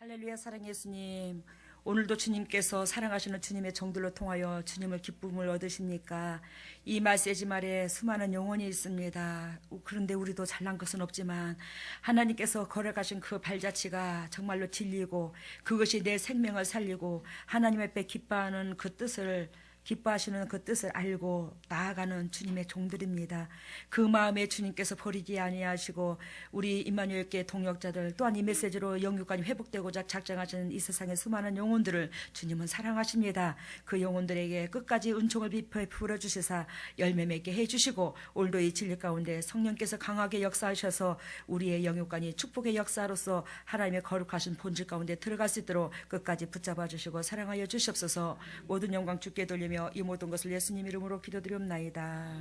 할렐루야. 사랑의 예수님, 오늘도 주님께서 사랑하시는 주님의 종들로 통하여 주님을 기쁨을 얻으십니까? 이 메시지 말에 수많은 영혼이 있습니다. 그런데 우리도 잘난 것은 없지만 하나님께서 걸어가신 그 발자취가 정말로 진리고 그것이 내 생명을 살리고 하나님 앞에 기뻐하는 그 뜻을 기뻐하시는 그 뜻을 알고 나아가는 주님의 종들입니다. 그 마음에 주님께서 버리지 아니하시고 우리 임마누엘교회 동역자들 또한 이 메시지로 영육간이 회복되고자 작정하시는 이 세상의 수많은 영혼들을 주님은 사랑하십니다. 그 영혼들에게 끝까지 은총을 베풀어 주시사 열매 맺게 해주시고 오늘도 이 진리 가운데 성령께서 강하게 역사하셔서 우리의 영육간이 축복의 역사로서 하나님의 거룩하신 본질 가운데 들어갈 수 있도록 끝까지 붙잡아 주시고 사랑하여 주시옵소서. 모든 영광 주께 돌리며 이 모든 것을 예수님 이름으로 기도드리옵나이다.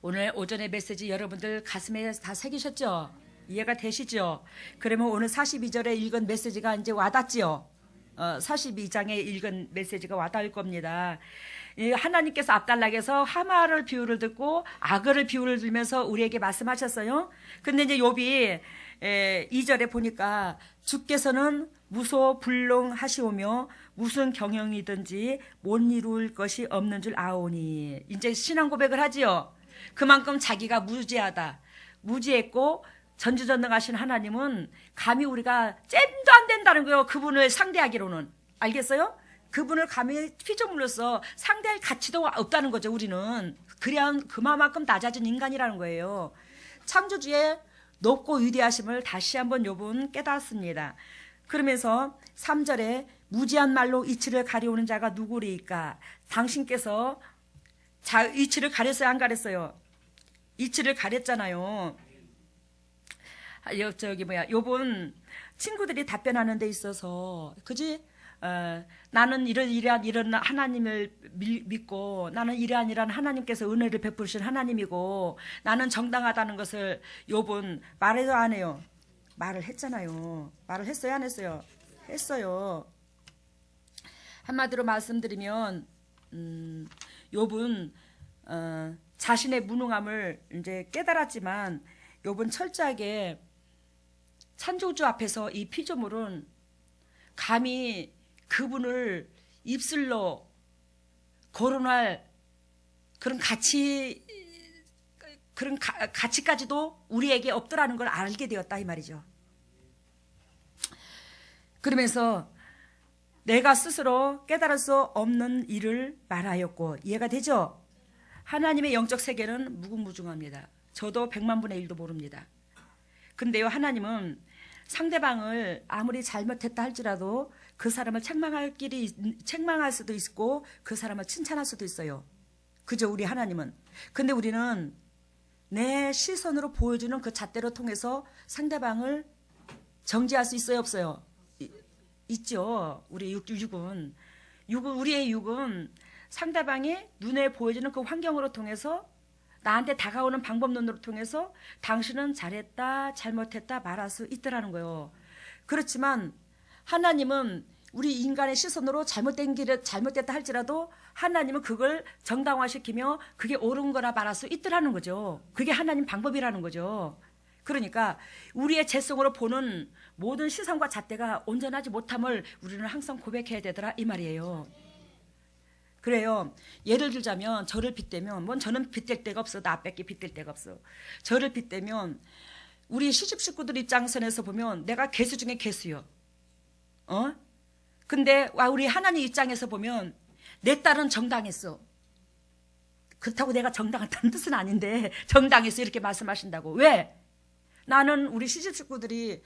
오늘 오전의 메시지 여러분들 가슴에 다 새기셨죠? 이해가 되시죠? 그러면 오늘 42절에 읽은 메시지가 이제 와닿지요? 42장에 읽은 메시지가 와닿을 겁니다. 하나님께서 앞달락에서 하마를 비유를 듣고 악어를 비유를 들면서 우리에게 말씀하셨어요. 근데 이제 욥이 2절에 보니까 주께서는 무소불능하시오며 무슨 경영이든지 못 이룰 것이 없는 줄 아오니. 이제 신앙 고백을 하지요. 그만큼 자기가 무지하다. 무지했고 전지전능하신 하나님은 감히 우리가 잼도 안 된다는 거예요. 그분을 상대하기로는. 알겠어요? 그분을 감히 피조물로서 상대할 가치도 없다는 거죠. 우리는. 그래야 그만큼 낮아진 인간이라는 거예요. 창조주의 높고 위대하심을 다시 한번 욥은 깨닫습니다. 그러면서 3절에 무지한 말로 이치를 가려오는 자가 누구리까? 당신께서 이치를 가렸어요? 안 가렸어요? 이치를 가렸잖아요. 욥은 친구들이 답변하는 데 있어서 그지? 나는 이런 하나님을 믿고 나는 이러한 하나님께서 은혜를 베푸신 하나님이고 나는 정당하다는 것을 욥은 말해도 안 해요. 말을 했잖아요. 말을 했어요? 안 했어요? 했어요. 한마디로 말씀드리면 욥은 자신의 무능함을 이제 깨달았지만 욥은 철저하게 창조주 앞에서 이 피조물은 감히 그분을 입술로 거론할 그런 가치까지도 우리에게 없더라는 걸 알게 되었다 이 말이죠. 그러면서 내가 스스로 깨달을 수 없는 일을 말하였고 이해가 되죠? 하나님의 영적 세계는 무궁무진합니다. 저도 100만 분의 1도 모릅니다. 근데요, 하나님은 상대방을 아무리 잘못했다 할지라도 그 사람을 책망할 수도 있고 그 사람을 칭찬할 수도 있어요. 그죠? 우리 하나님은. 근데 우리는 내 시선으로 보여주는 그 잣대로 통해서 상대방을 정죄할 수 있어요? 없어요? 있죠. 우리 우리의 육은 상대방이 눈에 보여주는 그 환경으로 통해서 나한테 다가오는 방법론으로 통해서 당신은 잘했다 잘못했다 말할 수 있더라는 거예요. 그렇지만 하나님은 우리 인간의 시선으로 잘못됐다 할지라도 하나님은 그걸 정당화시키며 그게 옳은 거라 말할 수 있더라는 거죠. 그게 하나님 방법이라는 거죠. 그러니까 우리의 재성으로 보는 모든 시선과 잣대가 온전하지 못함을 우리는 항상 고백해야 되더라 이 말이에요. 그래요. 예를 들자면 저를 빗대면 저는 빗댈 데가 없어. 나 뺏기 빗댈 데가 없어. 저를 빗대면 우리 시집 식구들 입장선에서 보면 내가 개수 중에 개수요. 근데 우리 하나님 입장에서 보면 내 딸은 정당했어. 그렇다고 내가 정당하다는 뜻은 아닌데 정당했어 이렇게 말씀하신다고. 왜? 나는 우리 시집 식구들이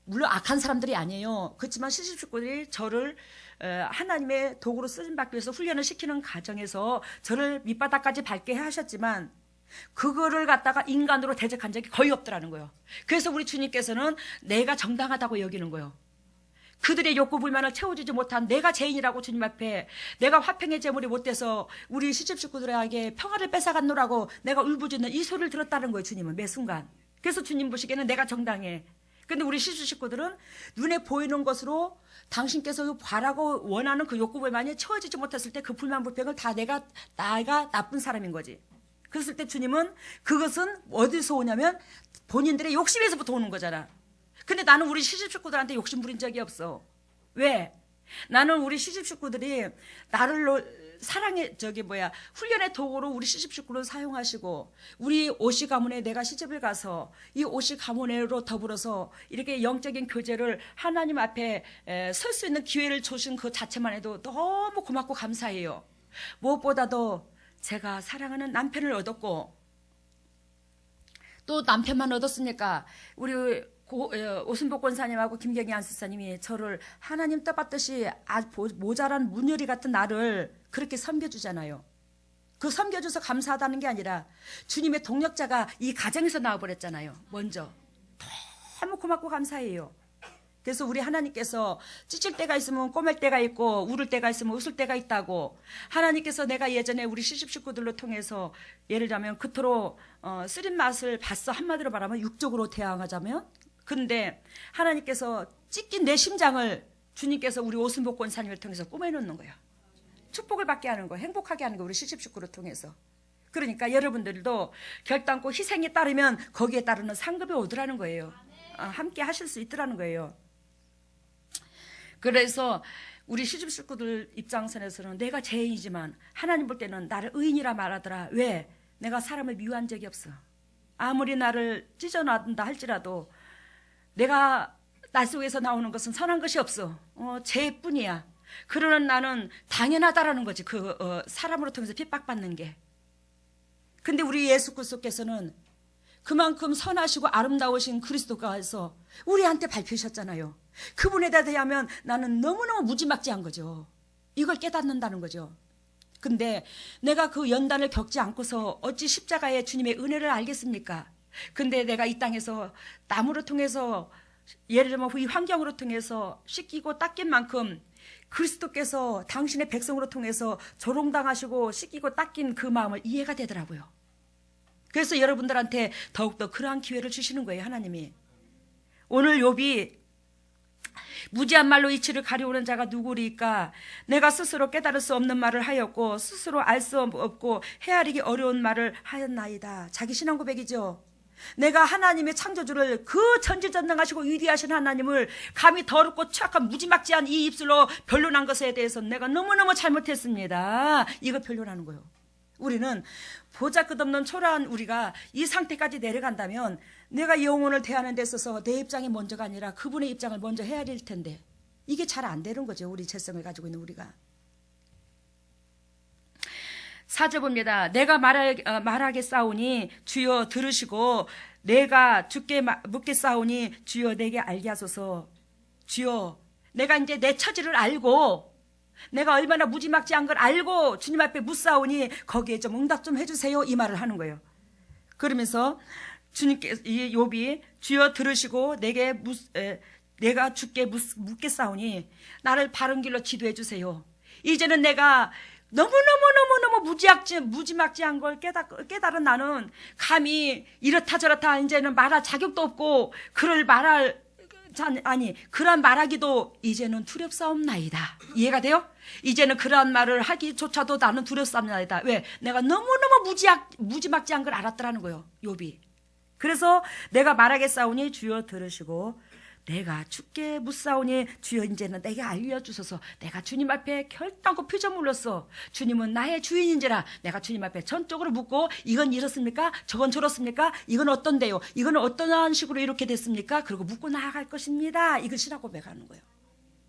물론 악한 사람들이 아니에요. 그렇지만 시집 식구들이 저를 하나님의 도구로 쓰임받기 위해서 훈련을 시키는 과정에서 저를 밑바닥까지 밟게 하셨지만 그거를 갖다가 인간으로 대적한 적이 거의 없더라는 거예요. 그래서 우리 주님께서는 내가 정당하다고 여기는 거예요. 그들의 욕구 불만을 채워주지 못한 내가 죄인이라고 주님 앞에 내가 화평의 제물이 못돼서 우리 시집 식구들에게 평화를 뺏어갔노라고 내가 울부짖는 이 소리를 들었다는 거예요. 주님은 매 순간. 그래서 주님 보시기에는 내가 정당해. 근데 우리 시집 식구들은 눈에 보이는 것으로 당신께서 바라고 원하는 그 욕구 불만이 채워지지 못했을 때 그 불만 불평을 다 내가 나쁜 사람인 거지. 그랬을 때 주님은 그것은 어디서 오냐면 본인들의 욕심에서부터 오는 거잖아. 근데 나는 우리 시집 식구들한테 욕심 부린 적이 없어. 왜? 나는 우리 시집 식구들이 나를 사랑해 훈련의 도구로 우리 시집 식구를 사용하시고 우리 오씨 가문에 내가 시집을 가서 이 오씨 가문으로 더불어서 이렇게 영적인 교제를 하나님 앞에 설 수 있는 기회를 주신 그 자체만 해도 너무 고맙고 감사해요. 무엇보다도 제가 사랑하는 남편을 얻었고 또 남편만 얻었으니까 우리 오순복 권사님하고 김경희 안수사님이 저를 하나님 뜻받듯이 모자란 문열이 같은 나를 그렇게 섬겨주잖아요. 그 섬겨줘서 감사하다는 게 아니라 주님의 동력자가 이 가정에서 나와버렸잖아요. 먼저 너무 고맙고 감사해요. 그래서 우리 하나님께서 찢을 때가 있으면 꼬맬 때가 있고 울을 때가 있으면 웃을 때가 있다고 하나님께서 내가 예전에 우리 시집 식구들로 통해서 예를 들면 그토록 쓰린 맛을 봤어. 한마디로 말하면 육적으로 대항하자면 근데 하나님께서 찢긴 내 심장을 주님께서 우리 오순복 권사님을 통해서 꾸며놓는 거예요. 축복을 받게 하는 거예요. 행복하게 하는 거예요. 우리 시집 식구를 통해서. 그러니까 여러분들도 결단코 희생에 따르면 거기에 따르는 상급이 오더라는 거예요. 함께 하실 수 있더라는 거예요. 그래서 우리 시집 식구들 입장선에서는 내가 죄인이지만 하나님 볼 때는 나를 의인이라 말하더라. 왜? 내가 사람을 미워한 적이 없어. 아무리 나를 찢어놔둔다 할지라도 내가 나 속에서 나오는 것은 선한 것이 없어. 죄뿐이야. 그러는 나는 당연하다라는 거지. 사람으로 통해서 핍박받는 게. 근데 우리 예수 그리스도께서는 그만큼 선하시고 아름다우신 그리스도가서 우리한테 밝히셨잖아요. 그분에 대하면 나는 너무너무 무지막지한 거죠. 이걸 깨닫는다는 거죠. 근데 내가 그 연단을 겪지 않고서 어찌 십자가의 주님의 은혜를 알겠습니까? 근데 내가 이 땅에서 나무를 통해서 예를 들면 이 환경으로 통해서 씻기고 닦인 만큼 그리스도께서 당신의 백성으로 통해서 조롱당하시고 씻기고 닦인 그 마음을 이해가 되더라고요. 그래서 여러분들한테 더욱더 그러한 기회를 주시는 거예요. 하나님이. 오늘 욥이 무지한 말로 이치를 가려오는 자가 누구리까? 내가 스스로 깨달을 수 없는 말을 하였고 스스로 알 수 없고 헤아리기 어려운 말을 하였나이다. 자기 신앙 고백이죠. 내가 하나님의 창조주를 그 전지전능하시고 위대하신 하나님을 감히 더럽고 추악한 무지막지한 이 입술로 변론한 것에 대해서 내가 너무너무 잘못했습니다. 이거 변론하는 거예요. 우리는 보잘것없는 초라한 우리가 이 상태까지 내려간다면 내가 영혼을 대하는 데 있어서 내 입장이 먼저가 아니라 그분의 입장을 먼저 헤아릴 텐데 이게 잘 안 되는 거죠. 우리 재성을 가지고 있는 우리가. 4절 봅니다. 내가 말하겠사오니 주여 들으시고 내가 주께 묻겠사오니 주여 내게 알게 하소서. 주여 내가 이제 내 처지를 알고 내가 얼마나 무지막지한 걸 알고 주님 앞에 묻사오니 거기에 좀 응답 좀 해주세요. 이 말을 하는 거예요. 그러면서 주님께 이 욥이 주여 들으시고 내가 주께 묻겠사오니 나를 바른 길로 지도해 주세요. 이제는 내가 너무너무 무지막지한 걸 깨달은 나는 감히 이렇다 저렇다 이제는 말할 자격도 없고 그러한 말하기도 이제는 두렵사옵나이다. 이해가 돼요? 이제는 그러한 말을 하기조차도 나는 두렵사옵나이다. 왜? 내가 너무너무 무지막지한 걸 알았더라는 거예요. 욥이. 그래서 내가 말하겠사오니 주여 들으시고 내가 주께 묻사오니 주여 이제는 내게 알려주소서. 내가 주님 앞에 결단코 피조물로서 주님은 나의 주인인지라 내가 주님 앞에 전적으로 묻고 이건 이렇습니까? 저건 저렇습니까? 이건 어떤데요? 이건 어떤 식으로 이렇게 됐습니까? 그리고 묻고 나아갈 것입니다. 이것이라고 고백하는 거예요.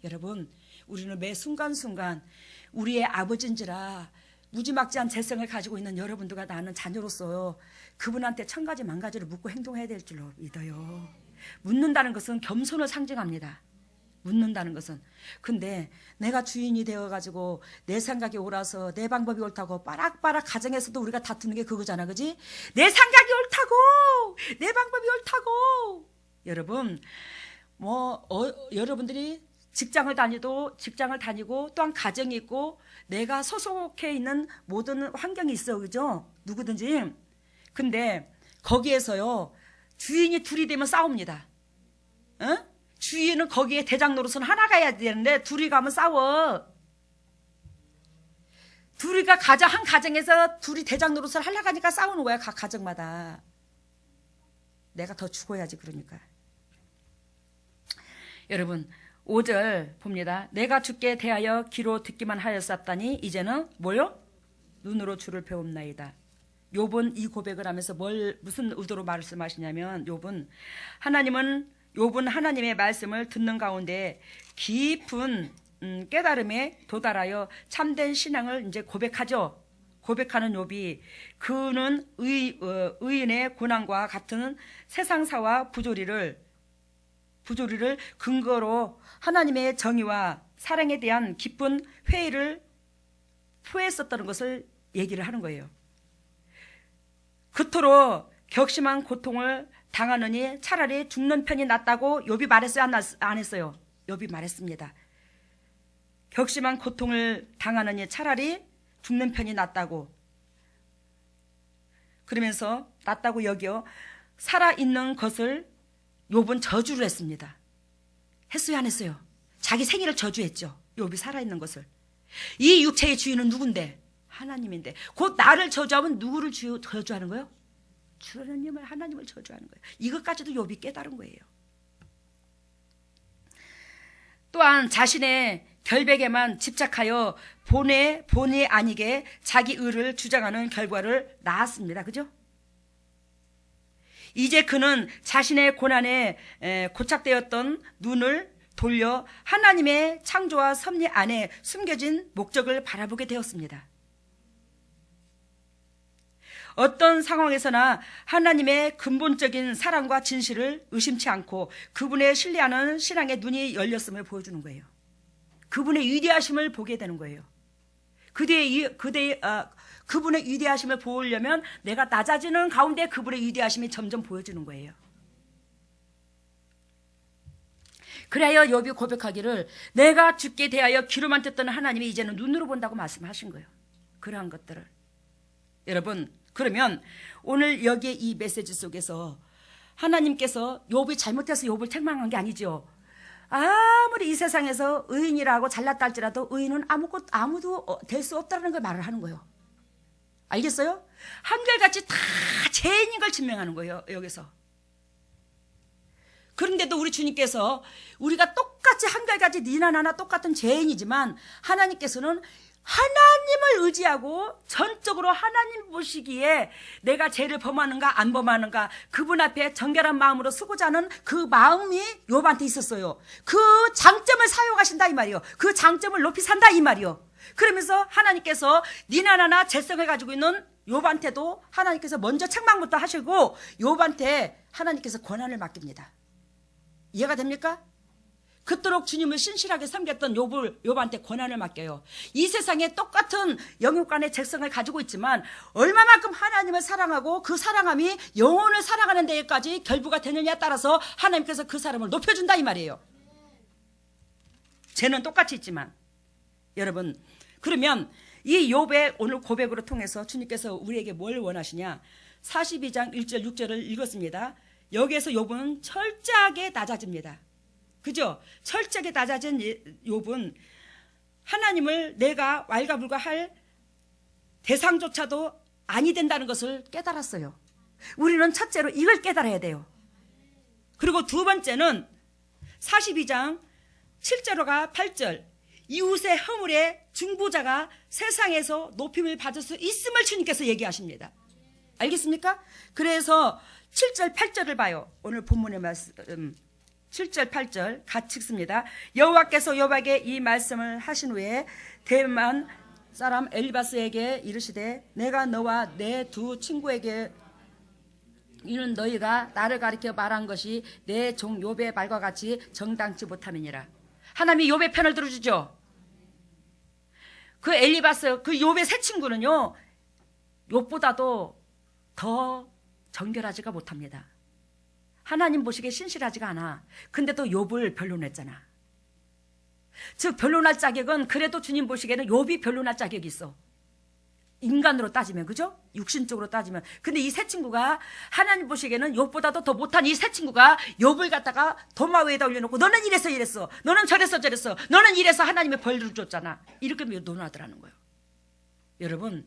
여러분 우리는 매 순간순간 우리의 아버지인지라 무지막지한 재성을 가지고 있는 여러분들과 나는 자녀로서 그분한테 천 가지 만 가지를 묻고 행동해야 될 줄로 믿어요. 묻는다는 것은 겸손을 상징합니다. 묻는다는 것은. 근데 내가 주인이 되어가지고 내 생각이 옳아서 내 방법이 옳다고 빠락빠락 가정에서도 우리가 다투는 게 그거잖아. 그지? 내 생각이 옳다고 내 방법이 옳다고. 여러분 여러분들이 직장을 다니고 또한 가정이 있고 내가 소속해 있는 모든 환경이 있어. 그죠? 누구든지. 근데 거기에서요 주인이 둘이 되면 싸웁니다. 주인은 거기에 대장 노릇은 하나가 해야 되는데 둘이 가면 싸워. 한 가정에서 둘이 대장 노릇을 하려고 하니까 싸우는 거야. 각 가정마다. 내가 더 죽어야지 그러니까. 여러분 5절 봅니다. 내가 주께 대하여 귀로 듣기만 하였었다니 이제는 뭐요? 눈으로 주를 배웁나이다. 욥은 이 고백을 하면서 무슨 의도로 말씀하시냐면 욥은 하나님의 말씀을 듣는 가운데 깊은 깨달음에 도달하여 참된 신앙을 이제 고백하죠. 고백하는 욥이 그는 의인의 고난과 같은 세상사와 부조리를 근거로 하나님의 정의와 사랑에 대한 깊은 회의를 표했었다는 것을 얘기를 하는 거예요. 그토록 격심한 고통을 당하느니 차라리 죽는 편이 낫다고 욥이 말했어요? 안 했어요? 욥이 말했습니다. 격심한 고통을 당하느니 차라리 죽는 편이 낫다고. 그러면서 낫다고 여겨 살아있는 것을 욥은 저주를 했습니다. 했어요? 안 했어요? 자기 생일을 저주했죠. 욥이 살아있는 것을. 이 육체의 주인은 누군데? 하나님인데 곧 나를 저주하면 누구를 저주하는 거예요? 하나님을 저주하는 거예요. 이것까지도 욥이 깨달은 거예요. 또한 자신의 결백에만 집착하여 본의 아니게 자기 의를 주장하는 결과를 낳았습니다. 그죠? 이제 그는 자신의 고난에 고착되었던 눈을 돌려 하나님의 창조와 섭리 안에 숨겨진 목적을 바라보게 되었습니다. 어떤 상황에서나 하나님의 근본적인 사랑과 진실을 의심치 않고 그분의 신뢰하는 신앙의 눈이 열렸음을 보여주는 거예요. 그분의 위대하심을 보게 되는 거예요. 그분의 위대하심을 보려면 내가 낮아지는 가운데 그분의 위대하심이 점점 보여지는 거예요. 그래야 욥이 고백하기를 내가 주께 대하여 귀로만 듣던 하나님이 이제는 눈으로 본다고 말씀하신 거예요. 그러한 것들을. 여러분, 그러면 오늘 여기에 이 메시지 속에서 하나님께서 욥이 잘못해서 욥을 책망한 게 아니죠. 아무리 이 세상에서 의인이라고 잘났다 할지라도 의인은 아무도 될 수 없다는 걸 말을 하는 거예요. 알겠어요? 한결같이 다 죄인인 걸 증명하는 거예요. 여기서. 그런데도 우리 주님께서 우리가 똑같이 한결같이 니나 나나 똑같은 죄인이지만 하나님께서는 하나님을 의지하고 전적으로 하나님 보시기에 내가 죄를 범하는가 안 범하는가 그분 앞에 정결한 마음으로 쓰고자 하는 그 마음이 욥한테 있었어요. 그 장점을 사용하신다 이 말이요. 그 장점을 높이 산다 이 말이요. 그러면서 하나님께서 니나 나나 죄성을 가지고 있는 욥한테도 하나님께서 먼저 책망부터 하시고 욥한테 하나님께서 권한을 맡깁니다. 이해가 됩니까? 그토록 주님을 신실하게 섬겼던 욥한테 권한을 맡겨요. 이 세상에 똑같은 영육간의 죄성을 가지고 있지만 얼마만큼 하나님을 사랑하고 그 사랑함이 영혼을 사랑하는 데까지 결부가 되느냐에 따라서 하나님께서 그 사람을 높여준다 이 말이에요. 죄는 똑같이 있지만 여러분, 그러면 이 욥의 오늘 고백으로 통해서 주님께서 우리에게 뭘 원하시냐? 42장 1절 6절을 읽었습니다. 여기에서 욥은 철저하게 낮아집니다. 그죠? 철저하게 낮아진 욥은 하나님을 내가 왈가불가할 대상조차도 아니 된다는 것을 깨달았어요. 우리는 첫째로 이걸 깨달아야 돼요. 그리고 두 번째는 42장 7절과 8절 이웃의 허물의 중보자가 세상에서 높임을 받을 수 있음을 주님께서 얘기하십니다. 알겠습니까? 그래서 7절 8절을 봐요. 오늘 본문의 말씀 7절 8절 같이 읽습니다. 여호와께서 욥에게 이 말씀을 하신 후에 대만 사람 엘리바스에게 이르시되 내가 너와 내 두 친구에게 이는 너희가 나를 가리켜 말한 것이 내 종 욥의 말과 같이 정당치 못함이니라. 하나님이 욥의 편을 들어주죠. 그 엘리바스 그 욥의 세 친구는요 욥보다도 더 정결하지가 못합니다. 하나님 보시기에 신실하지가 않아. 근데 또 욥을 변론했잖아. 즉 변론할 자격은 그래도 주님 보시기에는 욥이 변론할 자격이 있어. 인간으로 따지면, 그죠? 육신적으로 따지면. 근데 이 세 친구가 하나님 보시기에는 욥보다도 더 못한 이 세 친구가 욥을 갖다가 도마 위에다 올려놓고 너는 이래서 이랬어, 너는 저랬어 저랬어, 너는 이래서 하나님의 벌을 줬잖아, 이렇게 논하더라는 거예요. 여러분,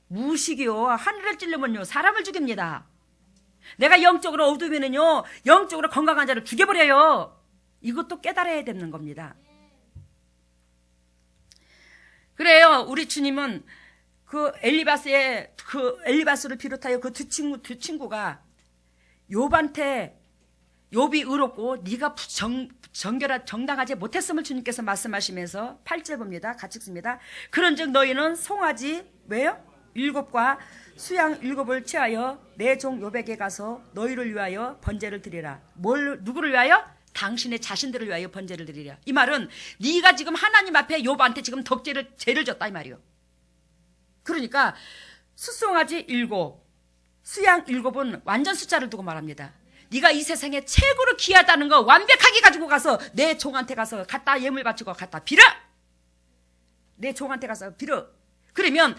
무식이요 하늘을 찌르면요 사람을 죽입니다. 내가 영적으로 어두우면은요 영적으로 건강한 자를 죽여버려요. 이것도 깨달아야 되는 겁니다. 그래요. 우리 주님은 그 엘리바스를 비롯하여 그 두 친구가 욥한테 욥이 의롭고 네가 정당하지 못했음을 주님께서 말씀하시면서 8절 봅니다. 같이 읽습니다. 그런즉 너희는 송아지 왜요? 7과 수양 7을 취하여 내 종 욥에게 가서 너희를 위하여 번제를 드리라. 누구를 위하여? 당신의 자신들을 위하여 번제를 드리라. 이 말은 네가 지금 하나님 앞에 욥한테 지금 죄를 졌다 이 말이요. 그러니까 수송아지 7, 수양 7은 완전 숫자를 두고 말합니다. 네가 이 세상에 최고로 귀하다는 거 완벽하게 가지고 가서 내 종한테 가서 갖다 예물 바치고 갖다 빌어. 내 종한테 가서 빌어. 그러면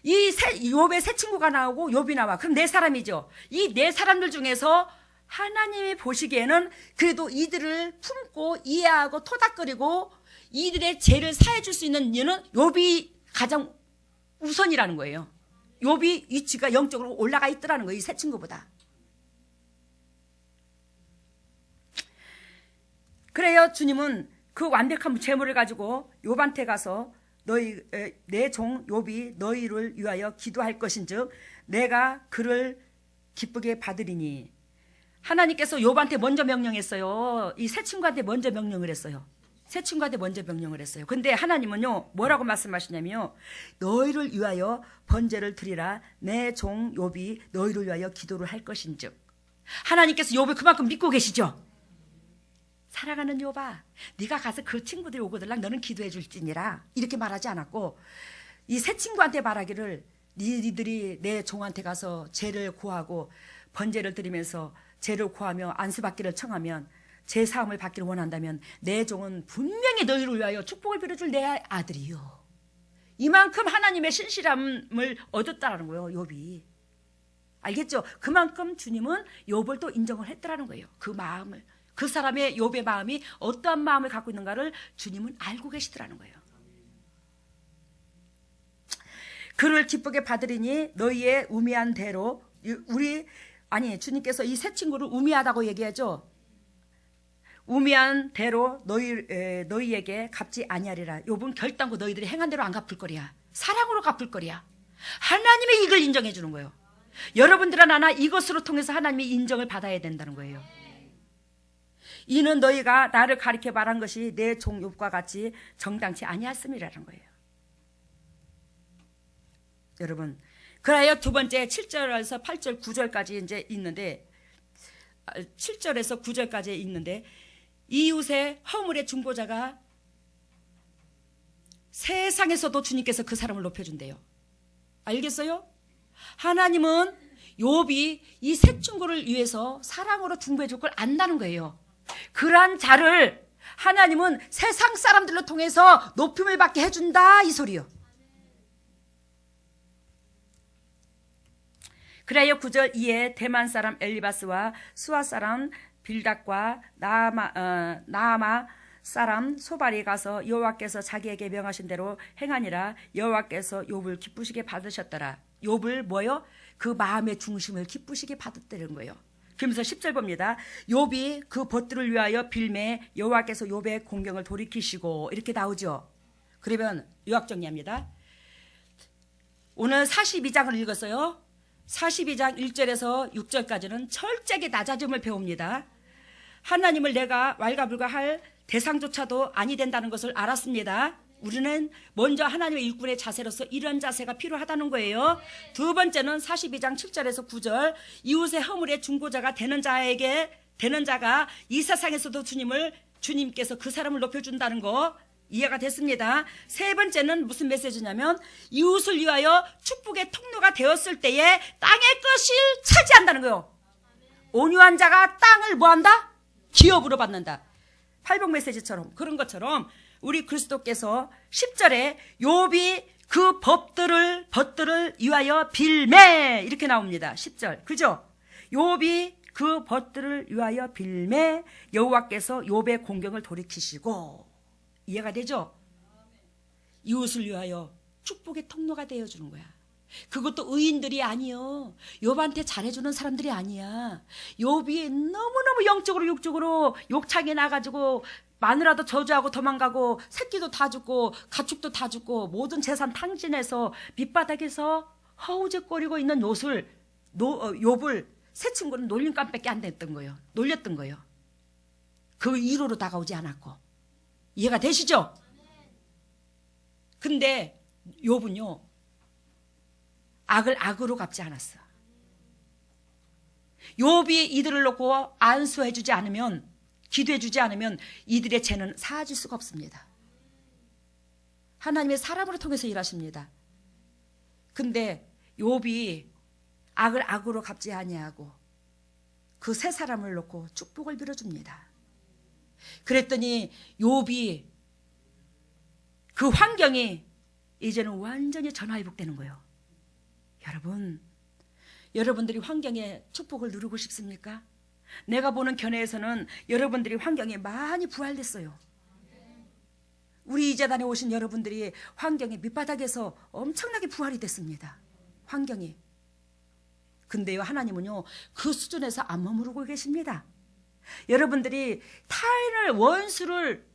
욥의 세 친구가 나오고 욥이 나와. 그럼 네 사람이죠. 이 네 사람들 중에서 하나님이 보시기에는 그래도 이들을 품고 이해하고 토닥거리고 이들의 죄를 사해줄 수 있는 이는 욥이 가장 우선이라는 거예요. 욥이 위치가 영적으로 올라가 있더라는 거예요. 이 세 친구보다. 그래요. 주님은 그 완벽한 재물을 가지고 욥한테 가서 내 종 욥이 너희를 위하여 기도할 것인즉 내가 그를 기쁘게 받으리니. 하나님께서 욥한테 먼저 명령했어요. 이 세 친구한테 먼저 명령을 했어요. 세 친구한테 먼저 명령을 했어요. 근데 하나님은요 뭐라고 말씀하시냐면요, 너희를 위하여 번제를 드리라. 내 종 욥이 너희를 위하여 기도를 할 것인즉. 하나님께서 욥을 그만큼 믿고 계시죠. 사랑하는 욥아, 네가 가서 그 친구들이 오거들랑 너는 기도해 줄지니라 이렇게 말하지 않았고, 이 세 친구한테 말하기를 니들이 내 종한테 가서 죄를 고하고 번제를 드리면서 죄를 고하며 안수받기를 청하면, 제 사함을 받기를 원한다면 내 종은 분명히 너희를 위하여 축복을 빌어줄 내 아들이요. 이만큼 하나님의 신실함을 얻었다라는 거예요. 욥이. 알겠죠? 그만큼 주님은 욥을 또 인정을 했더라는 거예요. 그 마음을. 그 사람의 욥의 마음이 어떠한 마음을 갖고 있는가를 주님은 알고 계시더라는 거예요. 그를 기쁘게 받으리니 너희의 우미한 대로. 주님께서 이 세 친구를 우미하다고 얘기하죠. 우미한 대로 너희에게 갚지 아니하리라. 욥은 결단코 너희들이 행한 대로 안 갚을 거리야. 사랑으로 갚을 거리야. 하나님의 이익을 인정해 주는 거예요. 여러분들은 하나 이것으로 통해서 하나님의 인정을 받아야 된다는 거예요. 이는 너희가 나를 가리켜 말한 것이 내 종 욥과 같이 정당치 아니하음이라는 거예요. 여러분, 그래야 두 번째 7절에서 8절 9절까지 이제 있는데, 7절에서 9절까지 있는데, 이웃의 허물의 중보자가 세상에서도 주님께서 그 사람을 높여준대요. 알겠어요? 하나님은 욥이 이 세 친구를 위해서 사랑으로 중보해 줄 걸 안다는 거예요. 그러한 자를 하나님은 세상 사람들로 통해서 높임을 받게 해준다 이 소리요. 그래요. 9절 이에 대만 사람 엘리바스와 수아 사람 빌닷과 나아마 사람 소발이 가서 여호와께서 자기에게 명하신 대로 행하니라. 여호와께서 욥을 기쁘시게 받으셨더라. 욥을 뭐요? 그 마음의 중심을 기쁘시게 받았다는 거예요. 그러면서 10절 봅니다. 욥이 그 벗들을 위하여 빌매 여호와께서 욥의 공경을 돌이키시고 이렇게 나오죠. 그러면 요약 정리합니다. 오늘 42장을 읽었어요. 42장 1절에서 6절까지는 철저하게 낮아짐을 배웁니다. 하나님을 내가 왈가불가할 대상조차도 아니 된다는 것을 알았습니다. 우리는 먼저 하나님의 일꾼의 자세로서 이런 자세가 필요하다는 거예요. 두 번째는 42장 7절에서 9절 이웃의 허물의 중보자가 되는 자가 이 세상에서도 주님께서 그 사람을 높여준다는 거 이해가 됐습니다. 세 번째는 무슨 메시지냐면 이웃을 위하여 축복의 통로가 되었을 때에 땅의 것을 차지한다는 거예요. 온유한 자가 땅을 뭐한다? 기업으로 받는다. 팔복 메시지처럼 그런 것처럼 우리 그리스도께서 10절에 욥이 그 벗들을 위하여 빌매 이렇게 나옵니다. 10절 그죠? 욥이 그 벗들을 위하여 빌매 여호와께서 욥의 공경을 돌이키시고. 이해가 되죠? 이웃을 위하여 축복의 통로가 되어주는 거야. 그것도 의인들이 아니요. 욥한테 잘해주는 사람들이 아니야. 욥이 너무너무 영적으로 육적으로 욕창에 나가지고 마누라도 저주하고 도망가고 새끼도 다 죽고 가축도 다 죽고 모든 재산 탕진해서 밑바닥에서 허우적거리고 있는 욥을 새 친구는 놀림감밖에 안 됐던 거예요. 놀렸던 거예요. 그 위로로 다가오지 않았고. 이해가 되시죠? 근데 욥은요, 악을 악으로 갚지 않았어. 욥이 이들을 놓고 안수해주지 않으면, 기도해주지 않으면 이들의 죄는 사하질 수가 없습니다. 하나님의 사람으로 통해서 일하십니다. 근데 욥이 악을 악으로 갚지 아니하고 그 세 사람을 놓고 축복을 빌어줍니다. 그랬더니 욥이 그 환경이 이제는 완전히 전화위복되는 거예요. 여러분들이 환경에 축복을 누리고 싶습니까? 내가 보는 견해에서는 여러분들이 환경에 많이 부활됐어요. 우리 이 재단에 오신 여러분들이 환경의 밑바닥에서 엄청나게 부활이 됐습니다. 환경이. 근데요, 하나님은요, 그 수준에서 안 머무르고 계십니다. 여러분들이 타인을 원수를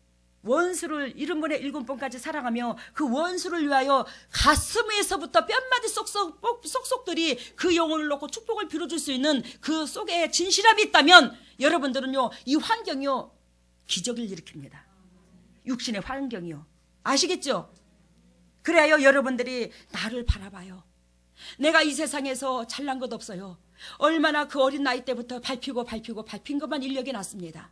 70번에 7번까지 사랑하며 그 원수를 위하여 가슴에서부터 뼘마디 쏙쏙들이 그 영혼을 놓고 축복을 빌어줄 수 있는 그 속에 진실함이 있다면 여러분들은요, 이 환경이요, 기적을 일으킵니다. 육신의 환경이요. 아시겠죠? 그래야 여러분들이 나를 바라봐요. 내가 이 세상에서 잘난 것 없어요. 얼마나 그 어린 나이 때부터 밟힌 것만 인력이 났습니다.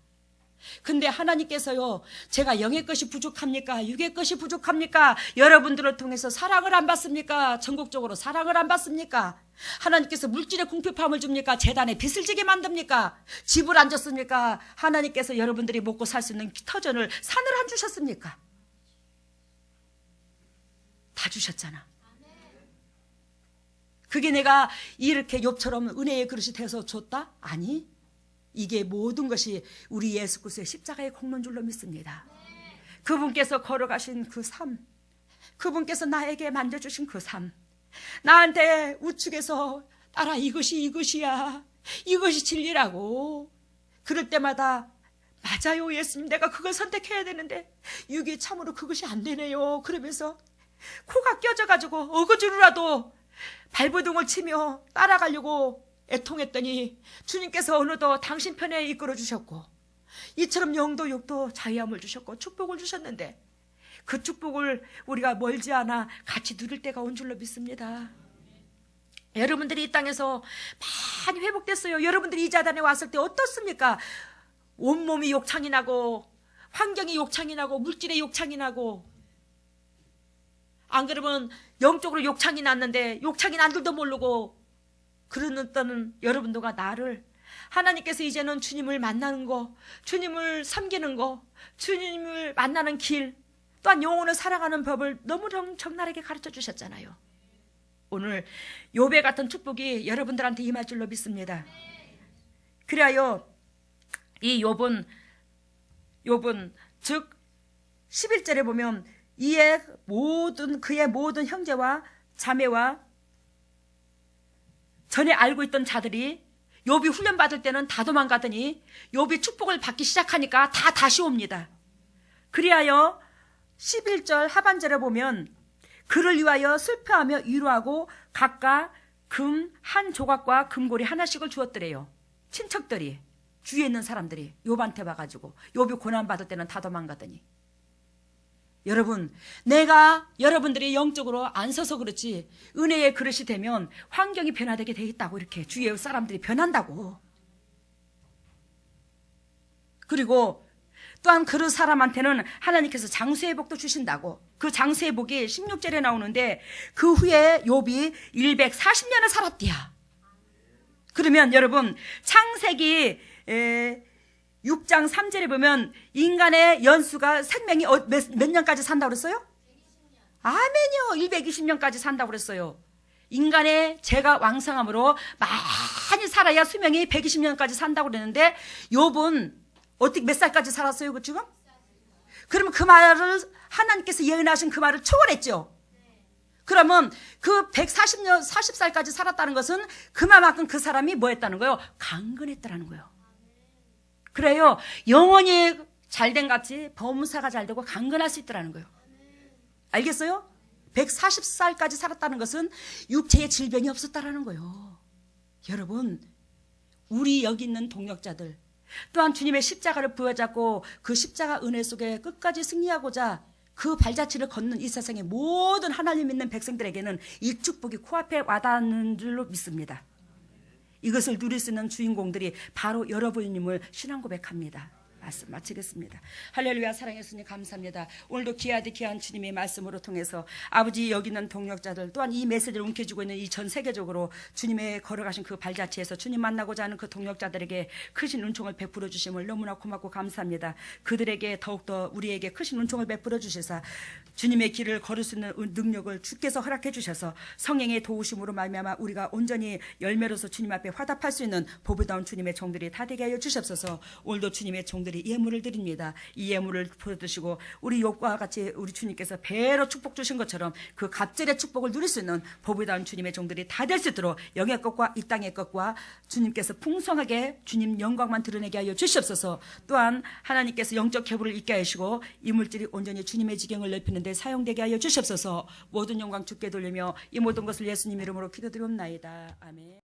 근데 하나님께서요, 제가 영의 것이 부족합니까? 육의 것이 부족합니까? 여러분들을 통해서 사랑을 안 받습니까? 전국적으로 사랑을 안 받습니까? 하나님께서 물질의 궁핍함을 줍니까? 재단에 빚을 지게 만듭니까? 집을 안 줬습니까? 하나님께서 여러분들이 먹고 살 수 있는 터전을 산을 안 주셨습니까? 다 주셨잖아. 그게 내가 이렇게 욥처럼 은혜의 그릇이 돼서 줬다? 아니, 이게 모든 것이 우리 예수 그리스도의 십자가의 공로인 줄로 믿습니다. 그분께서 걸어가신 그 삶, 그분께서 나에게 만져주신 그 삶, 나한테 우측에서 따라 이것이야, 이것이 진리라고. 그럴 때마다 맞아요, 예수님, 내가 그걸 선택해야 되는데 이게 참으로 그것이 안 되네요. 그러면서 코가 껴져가지고 어거지로라도 발버둥을 치며 따라가려고 애통했더니 주님께서 어느덧 당신 편에 이끌어 주셨고, 이처럼 영도 육도 자유함을 주셨고 축복을 주셨는데 그 축복을 우리가 멀지 않아 같이 누릴 때가 온 줄로 믿습니다. 여러분들이 이 땅에서 많이 회복됐어요. 여러분들이 이 자단에 왔을 때 어떻습니까? 온몸이 욕창이 나고 환경이 욕창이 나고 물질의 욕창이 나고, 안 그러면 영적으로 욕창이 났는데 욕창이 난 줄도 모르고 그러는 여러분들과 나를 하나님께서 이제는 주님을 만나는 거, 주님을 섬기는 거, 주님을 만나는 길, 또한 영혼을 사랑하는 법을 너무 적나라하게 가르쳐 주셨잖아요. 오늘 욥의 같은 축복이 여러분들한테 임할 줄로 믿습니다. 그래야 이 욥은 즉 11절에 보면 그의 모든 형제와 자매와 전에 알고 있던 자들이 욥이 훈련받을 때는 다 도망가더니 욥이 축복을 받기 시작하니까 다 다시 옵니다. 그리하여 11절 하반절에 보면 그를 위하여 슬퍼하며 위로하고 각각 금 한 조각과 금고리 하나씩을 주었더래요. 친척들이, 주위에 있는 사람들이 욥한테 와가지고 욥이 고난받을 때는 다 도망가더니. 여러분, 내가 여러분들이 영적으로 안 서서 그렇지 은혜의 그릇이 되면 환경이 변화되게 돼 있다고, 이렇게 주위의 사람들이 변한다고. 그리고 또한 그 사람한테는 하나님께서 장수의 복도 주신다고. 그 장수의 복이 16절에 나오는데 그 후에 욥이 140년을 살았대야. 그러면 여러분, 창세기 6장 3절에 보면 인간의 연수가 생명이 몇 년까지 산다고 그랬어요? 아멘요. 120년까지 산다고 그랬어요. 인간의 죄가 왕성함으로 많이 살아야 수명이 120년까지 산다고 그랬는데 욥은 어떻게 몇 살까지 살았어요, 그 지금? 그러면 그 말을 하나님께서 예언하신 그 말을 초월했죠. 그러면 그 140년 40살까지 살았다는 것은 그만큼 그 사람이 뭐 했다는 거예요? 강건했다는 거예요. 그래요. 영혼이 잘된 같이 범사가 잘 되고 강건할 수 있다는 거예요. 알겠어요? 140살까지 살았다는 것은 육체에 질병이 없었다라는 거예요. 여러분, 우리 여기 있는 동역자들 또한 주님의 십자가를 부여잡고 그 십자가 은혜 속에 끝까지 승리하고자 그 발자취를 걷는 이 세상의 모든 하나님 믿는 백성들에게는 이 축복이 코앞에 와닿는 줄로 믿습니다. 이것을 누릴 수 있는 주인공들이 바로 여러분임을 신앙 고백합니다. 말씀 마치겠습니다. 할렐루야. 사랑의 주님 감사합니다. 오늘도 귀하디 귀한 주님의 말씀으로 통해서 아버지 여기 있는 동역자들 또한 이 메시지를 움켜쥐고 있는 이 전 세계적으로 주님의 걸어가신 그 발자취에서 주님 만나고자 하는 그 동역자들에게 크신 은총을 베풀어 주심을 너무나 고맙고 감사합니다. 그들에게 더욱더 우리에게 크신 은총을 베풀어 주셔서 주님의 길을 걸을 수 있는 능력을 주께서 허락해 주셔서 성령의 도우심으로 말미암아 우리가 온전히 열매로서 주님 앞에 화답할 수 있는 보배다운 주님의 종들이 다 되게 하여 주시옵소서. 오늘도 주님의 종들이 예물을 드립니다. 이 예물을 보여주시고 우리 욕과 같이 우리 주님께서 배로 축복 주신 것처럼 그 갑절의 축복을 누릴 수 있는 보배다운 주님의 종들이 다 될 수 있도록 영의 것과 이 땅의 것과 주님께서 풍성하게 주님 영광만 드러내게 하여 주시옵소서. 또한 하나님께서 영적 계보를 있게 하시고 이 물질이 온전히 주님의 지경을 넓히는 데 사용되게 하여 주시옵소서. 모든 영광 주께 돌리며 이 모든 것을 예수님 이름으로 기도드리옵나이다. 아멘.